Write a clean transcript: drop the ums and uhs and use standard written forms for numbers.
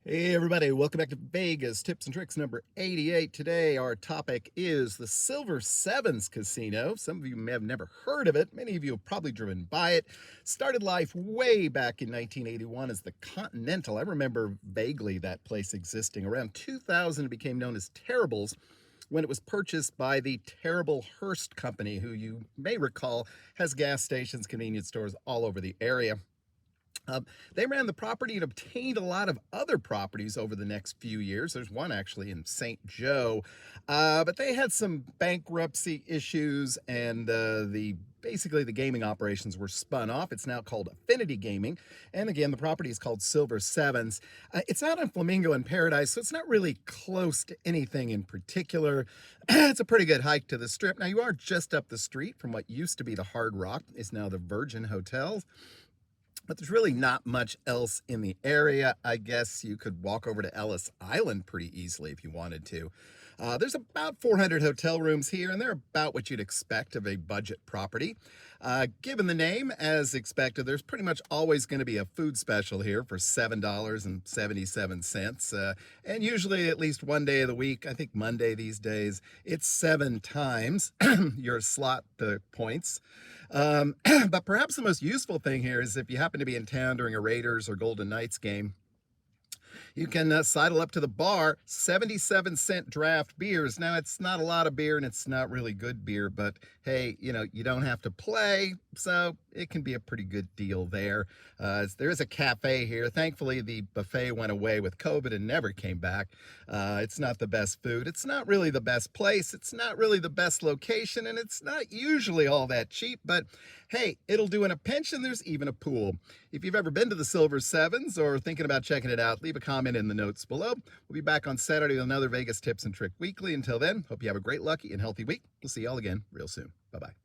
Hey everybody, welcome back to Vegas Tips and Tricks number 88. Today our topic is the Silver Sevens Casino. Some of you may have never heard of it. Many of you have probably driven by it. Started life way back in 1981 as the Continental. I remember vaguely that place existing. Around 2000 it became known as Terrible's when it was purchased by the Terrible Hearst Company, who you may recall has gas stations, convenience stores all over the area. They ran the property and obtained a lot of other properties over the next few years. There's one actually in St. Joe, but they had some bankruptcy issues, and basically the gaming operations were spun off. It's now called Affinity Gaming, and again the property is called Silver Sevens. It's out on Flamingo and Paradise, so it's not really close to anything in particular. It's a pretty good hike to the Strip. Now you are just up the street from what used to be the Hard Rock, is now the Virgin Hotel. But there's really not much else in the area. I guess you could walk over to Ellis Island pretty easily if you wanted to. There's about 400 hotel rooms here, and they're about what you'd expect of a budget property. Given the name, as expected, there's pretty much always going to be a food special here for $7.77. And usually at least one day of the week, I think Monday these days, it's 7 times your slot points. But perhaps the most useful thing here is if you happen to be in town during a Raiders or Golden Knights game, you can sidle up to the bar, 77-cent draft beers. Now, it's not a lot of beer and it's not really good beer, but hey, you don't have to play, so it can be a pretty good deal there. There is a cafe here. Thankfully, the buffet went away with COVID and never came back. It's not the best food. It's not really the best place. It's not really the best location, and it's not usually all that cheap, but hey, it'll do in a pinch, and there's even a pool. If you've ever been to the Silver Sevens or thinking about checking it out, leave a comment in the notes below. We'll be back on Saturday with another Vegas Tips and Trick Weekly. Until then, hope you have a great, lucky, and healthy week. We'll see y'all again real soon. Bye-bye.